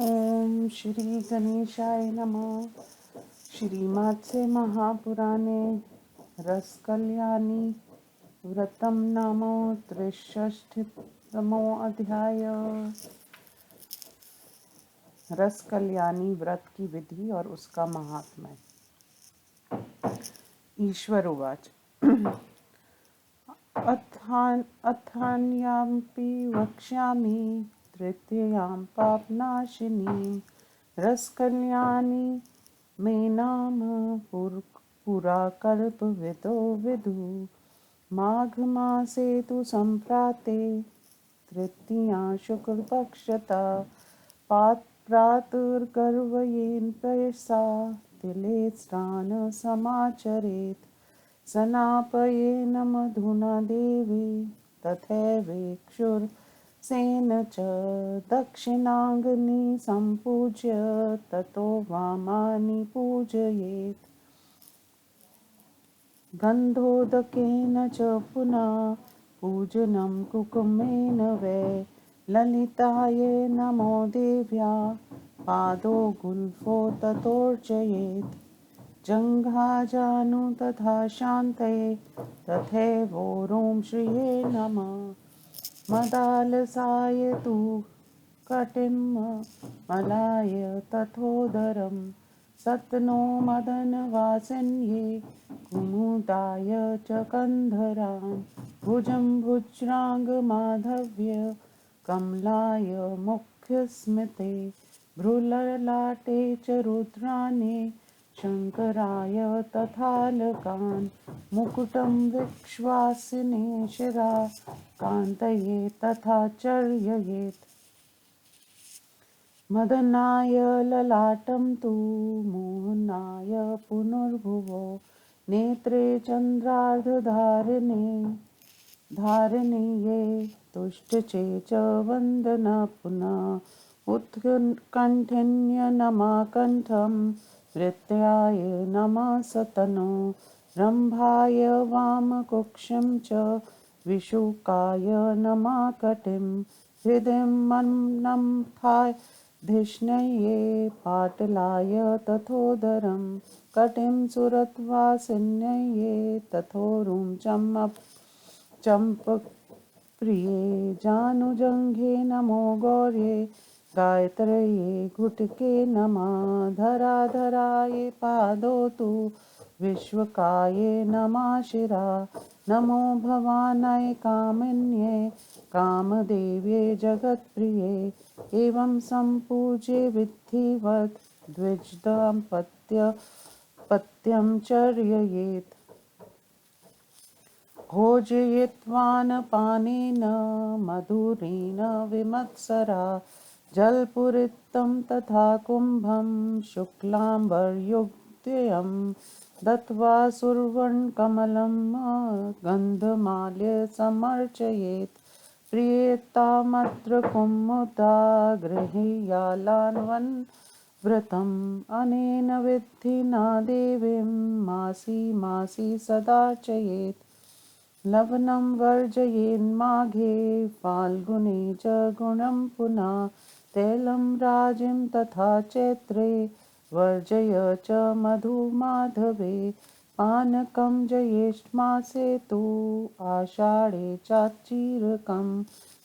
ओम श्री गणेशाय नमः। श्रीमात्से महापुराणे रसकल्याणी व्रतम नामो त्रिषष्टितमो अध्याय। रसकल्याणी व्रत की विधि और उसका महात्म्य। ईश्वर उवाच। अथान्यापि वक्ष्यामि तृतीयां पापनाशिनीं रसकल्याणी मे नाम पुरा कल्पविदो विदु। माघमासे तु सम्प्राते तृतीया शुक्लपक्षतः प्रातर्गर्वयेन पयसा तिले स्नानसमाचरेत्। सनापयेन मधुना देवी तथैवेक्षुर्सेन च दक्षिणाङ्गनी सम्पूज्य ततो वामानि पूजयेत्। गन्धोदकेन च पुनः पूजनं कुकुमेन वै। ललितायै नमो देव्या पादो गुल्फो ततोर्जयेत्। जङ्घाजानु तथा शान्तये तथैवोरों श्रिये नमः। मदालसाय तु कटिं मलाय तथोदरं सत्नो मदनवासिन्ये कुमुदाय च कन्धरां भुजं भुज्राङ्गमाधव्य कमलाय मुख्यस्मिते भ्रुललाटे च रुद्राणे शङ्कराय तथालकान् मुकुटं विक्ष्वासिने शिरा कान्तये तथाचर्ययेत्। मदनाय ललाटं तु मोहनाय पुनर्भुवो नेत्रे चन्द्रार्धधारिणे धारिणीये तुष्टचे च वन्दना पुनः उत्कण्ठन्यनमाकण्ठं नृत्याय नमः सतनो रम्भाय वामकुक्षं च विशुकाय नमाकटिं हृदयं मन्नं थाय धिष्णये पाटलाय तथोदरं कटिं सुरत्वासिन्ये तथोरुं चम्पप्रिये जानुजङ्घे नमो गौर्ये गायत्र्ये घुटके नमः धराधराय पादो तु विश्वकाये नमः शिरा नमो भवानाय कामिन्ये कामदेव्ये जगत्प्रिये एवं सम्पूज्य विधिवत् द्विजदाम्पत्यं चर्ययेत्। भोजयित्वानपानेन मधुरेण विमत्सरा जलपूरितं तथा कुम्भं शुक्लाम्बरयुक्तयं दत्त्वा सुवर्णकमलं गन्धमाल्य समर्चयेत्। प्रियतामत्र कुमुदा गृहीयालान्वन् व्रतम् अनेन विधिना देवीं मासी मासी सदार्चयेत्। लवणं वर्जयेन्माघे फाल्गुने च गुणं पुनः तैलं राजिं तथा चैत्रे वर्जय च मधुमाधवे पानकं ज्येष्ठमासे तु आषाढे चाच्चीरकं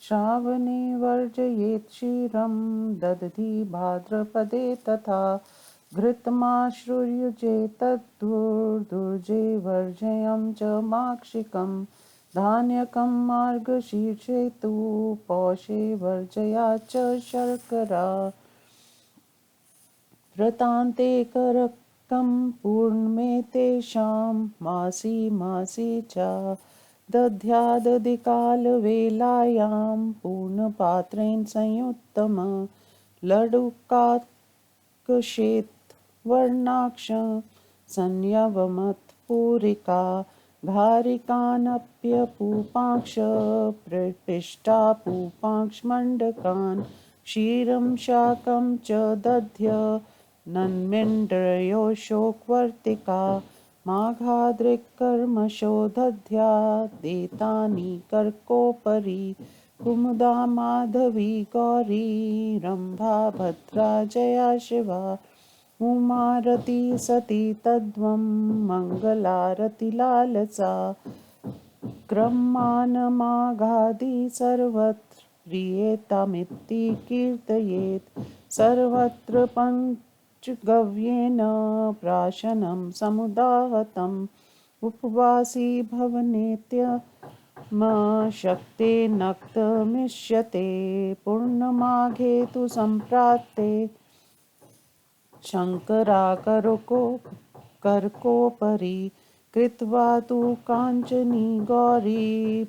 श्रावणे वर्जयेत् क्षीरं दधि भाद्रपदे तथा घृतमाश्रुयुजे तद्धूर्धुर्जे वर्जयं च माक्षिकं धान्यकं मार्गशीर्षे तु पौषे वर्जया च शर्करा व्रतान्ते करक्कं पूर्णमेतेषां मासी मासी च दध्यादधिकालवेलायां पूर्णपात्रेण संयुक्तम लडुकाक्षेत् वर्णाक्ष संयवमत्पूरिका धारिकानप्यपूपाक्ष प्रपिष्टापूपाक्ष्मण्डकान् क्षीरं शाकं च दध्य नन्मिन्द्रयोशोकवर्तिका माघाद्रिकर्मशो दध्या देतानि कर्कोपरि कुमुदा माधवी गौरी रंभा भद्रा जया शिवा उमारती सती तद्वं मंगलारति लालसा क्रमानमागादि सर्वत्र प्रियेतामिति कीर्तयेत् सर्वत्र पञ्चगव्येन प्राशनं समुदाहतम् उपवासी भवनेत्य शक्ते नक्तमिष्यते पूर्णमाघे तु सम्प्राप्ते शङ्कराकरकोपरि कृत्वा तु काञ्चनी गौरी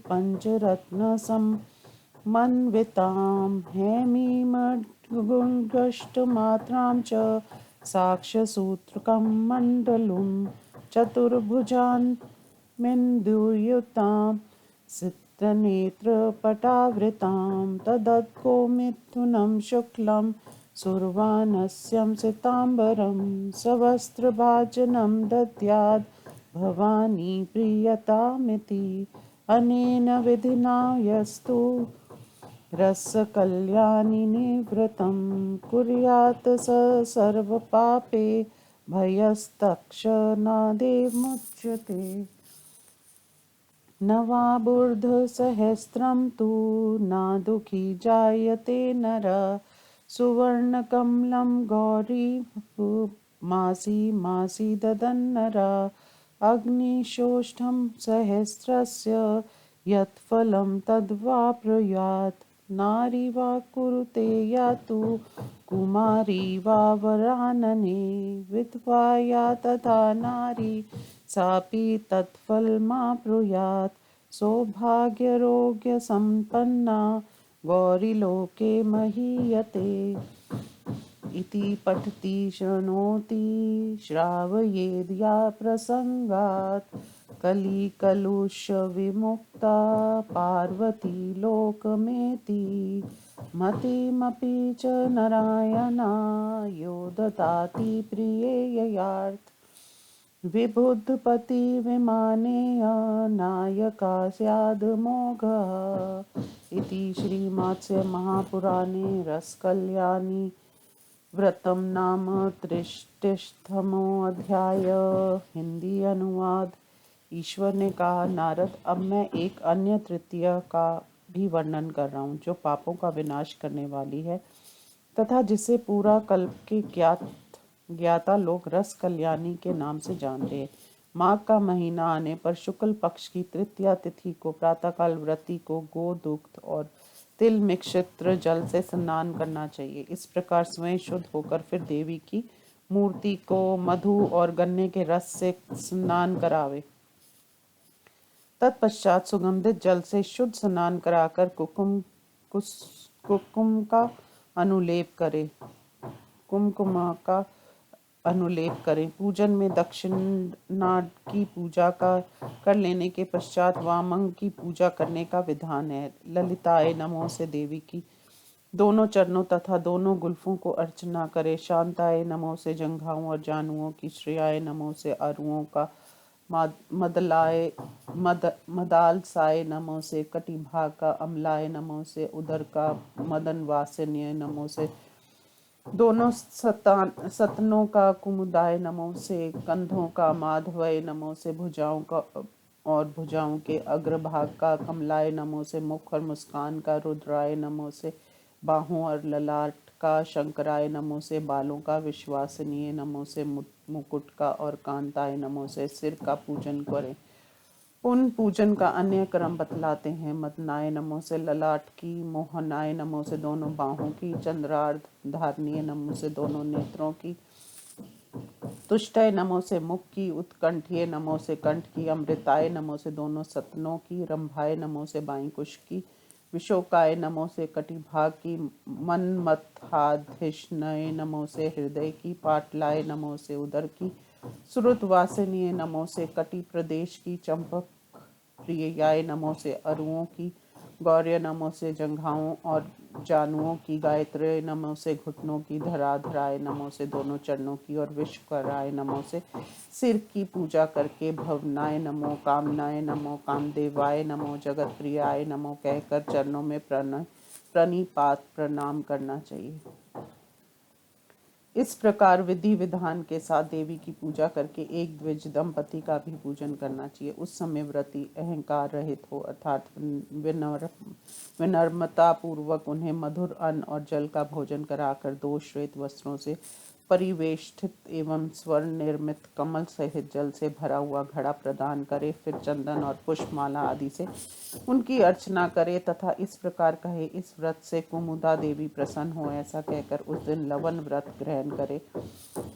पञ्चरत्नसमन्वितां हेमीमण्डगुष्टमात्रां च साक्ष्यसूत्रकं मण्डलुं चतुर्भुजान्मिन्दुयुतां सिद्धनेत्रपटावृतां तदत्कोमिथुनं शुक्लं सुरवानस्यं सिताम्बरं सवस्त्रभाजनं दद्याद् भवानी प्रीयतामिति अनेन विधिना यस्तु रसकल्याणिनिवृत्तं कुर्यात् स सर्वपापे भयस्तक्षणादेव मुच्यते न वा बुर्धसहस्रं तु न दुःखी जायते नर सुवर्णकमलं गौरी मासी मासी ददन्नरा अग्निशोष्ठं सहस्रस्य यत् फलं तद्वाप्नुयात् नारी वा कुरुते यातु कुमारी वा वरानने विधवा या तथा नारी सापि तत्फलमाप्नुयात् सौभाग्यरोग्यसम्पन्ना गौरीलोके महीयते इति पठति शृणोति श्रावयेद्या प्रसंगात् कलिकलुषविमुक्ता पार्वती लोकमेति मतिमपि च नारायणा यो ददाति प्रियेयार्थ विबुधपति विमानेय नायका स्यादमोघः इति श्रीमत्स्य महापुराणे रसकल्याणी व्रतम नाम 33वां हिंदी अनुवाद। ईश्वर ने कहा, नारद, अब मैं एक अन्य तृतीय का भी वर्णन कर रहा हूँ जो पापों का विनाश करने वाली है तथा जिसे पूरा कल्प के ज्ञाता लोग रस कल्याणी के नाम से जानते हैं। माघ का महीना आने पर शुक्ल पक्ष की तृतीया तिथि को प्रातःकाल व्रती को गोदुग्ध और तिल मिश्रित जल से स्नान करना चाहिए। इस प्रकार स्वयं शुद्ध होकर फिर देवी की मूर्ति को मधु और गन्ने के रस से स्नान करावे। तत्पश्चात सुगंधित जल से शुद्ध स्नान कराकर कुमकुम का अनुलेप करें। पूजन में दक्षिणा की पूजा कर लेने के पश्चात वामंग की पूजा करने का विधान है। ललिताय नमो से देवी की दोनों चरणों तथा दोनों गुल्फों को अर्चना करे। शांताय नमो से जंघाओं और जानुओं की, श्रेयाय नमो से अरुओं का, मदालसाय नमो से कटिभाग का, अम्लाय नमो से उदर का, मदन वासिन्य नमो से दोनों सतनों का, कुमुदाय नमो से कंधों का, माधवय नमो से भुजाओं का और भुजाओं के अग्रभाग का, कमलाय नमो से मुख और मुस्कान का, रुद्राय नमो से बाहों और ललाट का, शंकराय नमो से बालों का, विश्वासनीय नमो से मुकुट का और कांताय नमो से सिर का पूजन करें। उन पूजन का अन्य क्रम बतलाते हैं। मदनाय नमो से ललाट की, मोहनाय नमो से दोनों बाहों की, चंद्रार्ध धारणीय नमो से दोनों नेत्रों की, तुष्टय नमो से मुख की, उत्कंठीय नमो से कंठ की, अमृताय नमो से दोनों सतनों की, रंभाय नमो से बाईं कुश की, विशोकाय नमो से कटिभाग की, मन्मथाधिष्णय नमो से हृदय की, पाटलाय नमो से उदर की, श्रुतवासिनीय नमो से कटि प्रदेश की, चंपक प्रियाय नमो से अरुओं की, गौर्य नमो से जंघाओं और जानुओं की, गायत्र्य नमो से घुटनों की, धराधराय नमो से दोनों चरणों की, और विश्वकराय नमो से सिर की पूजा करके भवनाय नमो, कामनाय नमो, कामदेवाय नमो, जगत प्रियाय नमो कहकर चरणों में प्रणिपात प्रणाम करना चाहिए। इस प्रकार विधि विधान के साथ देवी की पूजा करके एक द्विज दंपति का भी पूजन करना चाहिए। उस समय व्रती अहंकार रहित हो, अर्थात विनम्रता पूर्वक उन्हें मधुर अन्न और जल का भोजन कराकर दो श्वेत वस्त्रों से परिवेष्टित एवं स्वर्ण निर्मित कमल सहित जल से भरा हुआ घड़ा प्रदान करे, फिर चंदन और पुष्पमाला आदि से उनकी अर्चना करे तथा इस प्रकार कहे, इस व्रत से कुमुदा देवी प्रसन्न हो, ऐसा कहकर उस दिन लवण व्रत ग्रहण करे,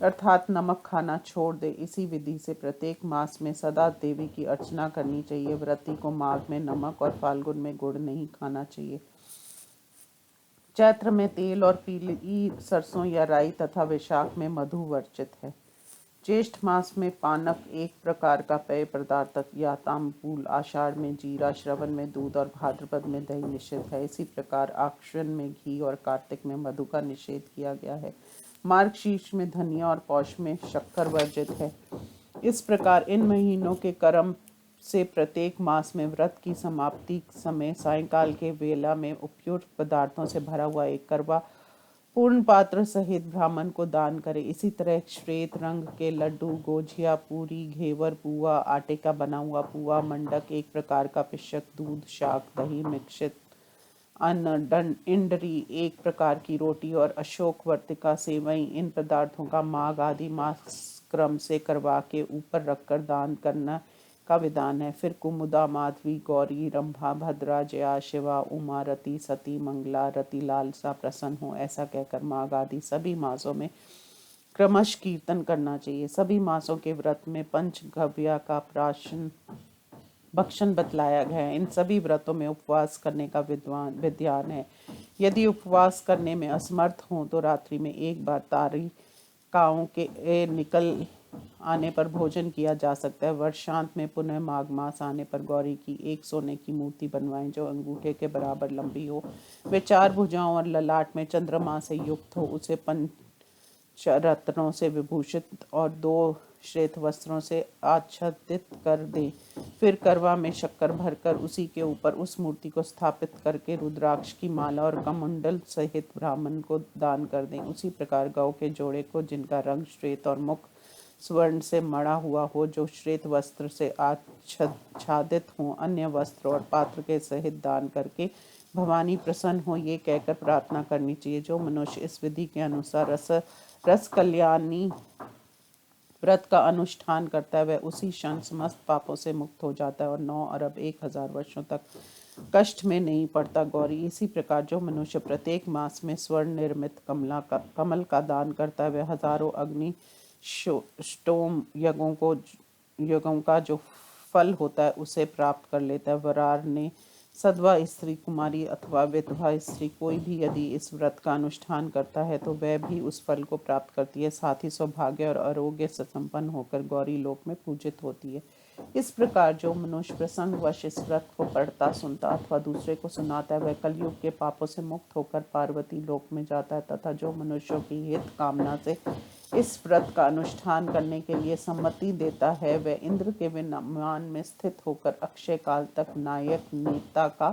अर्थात नमक खाना छोड़ दे। इसी विधि से प्रत्येक मास में सदा देवी की अर्चना करनी चाहिए। व्रती को माघ में नमक और फाल्गुन में गुड़ नहीं खाना चाहिए। चैत्र में तेल और पीली सरसों या राई तथा वैशाख में मधु वर्जित है। ज्येष्ठ मास में पानक एक प्रकार का पेय पदार्थ या तांबूल, आषाढ़ में जीरा, श्रवण में दूध और भाद्रपद में दही निषेध है। इसी प्रकार आश्विन में घी और कार्तिक में मधु का निषेध किया गया है। मार्गशीर्ष में धनिया और पौष में शक्कर वर्जित है। इस प्रकार इन महीनों के कर्म से प्रत्येक मास में व्रत की समाप्ति समय सायंकाल के वेला में उपयुक्त पदार्थों से भरा हुआ एक करवा पूर्ण पात्र सहित ब्राह्मण को दान करे। इसी तरह श्वेत रंग के लड्डू, गोझिया, पूरी, घेवर, पुआ, आटे का बना हुआ पुआ, मंडक एक प्रकार का पिशक, दूध, शाक, दही, मिश्रित अन्न, इंडरी एक प्रकार की रोटी और अशोक वर्तिका सेवई, इन पदार्थों का माघ आदि मास क्रम से करवा के ऊपर रखकर दान करना का विधान है। फिर कुमुदा, माधवी, गौरी, रंभा, भद्रा, जया, शिवा, उमा, रति, सती, मंगला, रति लालसा प्रसन्न हो, ऐसा कहकर माघ आदि सभी मासों में क्रमश कीर्तन करना चाहिए। सभी मासों के व्रत में पंचगव्य का प्राशन भक्षण बतलाया गया है। इन सभी व्रतों में उपवास करने का विधान है। यदि उपवास करने में असमर्थ हो तो रात्रि में एक बार तारिकाओं के निकल आने पर भोजन किया जा सकता है। वर्षांत में पुनः माघ मास आने पर गौरी की एक सोने की मूर्ति बनवाएं जो अंगूठे के बराबर लंबी हो, वे 4 भुजाओं और ललाट में चंद्रमा से युक्त हो, उसे पंचरत्नों से विभूषित और 2 श्वेत वस्त्रों से आच्छादित कर दें। फिर करवा में शक्कर भरकर उसी के ऊपर उस मूर्ति को स्थापित करके रुद्राक्ष की माला और कमंडल सहित ब्राह्मण को दान कर दें। उसी प्रकार गौ के जोड़े को, जिनका रंग श्वेत और मुख स्वर्ण से मड़ा हुआ हो, जो श्वेत वस्त्र से आच्छादित हो, अन्य वस्त्र और पात्र के सहित दान करके भवानी प्रसन्न हो, ये कहकर प्रार्थना करनी चाहिए। जो मनुष्य इस विधि के अनुसार रस कल्याणी व्रत का अनुष्ठान करता है, वह उसी क्षण समस्त पापों से मुक्त हो जाता है और 9 अरब 1,000 वर्षों तक कष्ट में नहीं पड़ता। गौरी, इसी प्रकार जो मनुष्य प्रत्येक मास में स्वर्ण निर्मित कमल का दान करता है, वह हजारों अग्नि स्टोम यज्ञों का जो फल होता है उसे प्राप्त कर लेता है। वरार ने सद्वा स्त्री, कुमारी अथवा विधवा स्त्री कोई भी यदि इस व्रत का अनुष्ठान करता है तो वह भी उस फल को प्राप्त करती है। साथ ही सौभाग्य और आरोग्य से संपन्न होकर गौरी लोक में पूजित होती है। इस प्रकार जो मनुष्य प्रसंगवश इस व्रत को पढ़ता, सुनता अथवा दूसरे को सुनाता है, वह कलयुग के पापों से मुक्त होकर पार्वती लोक में जाता है। तथा जो मनुष्यों की हित कामना से इस व्रत का अनुष्ठान करने के लिए सम्मति देता है, वह इंद्र के विमान में स्थित होकर अक्षय काल तक नायक नेता का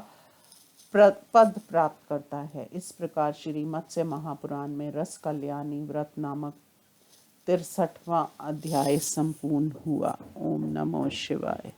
पद प्राप्त करता है। इस प्रकार श्री मत्स्य महापुराण में रस कल्याणी व्रत नामक 63वां अध्याय संपूर्ण हुआ। ओम नमो शिवाय।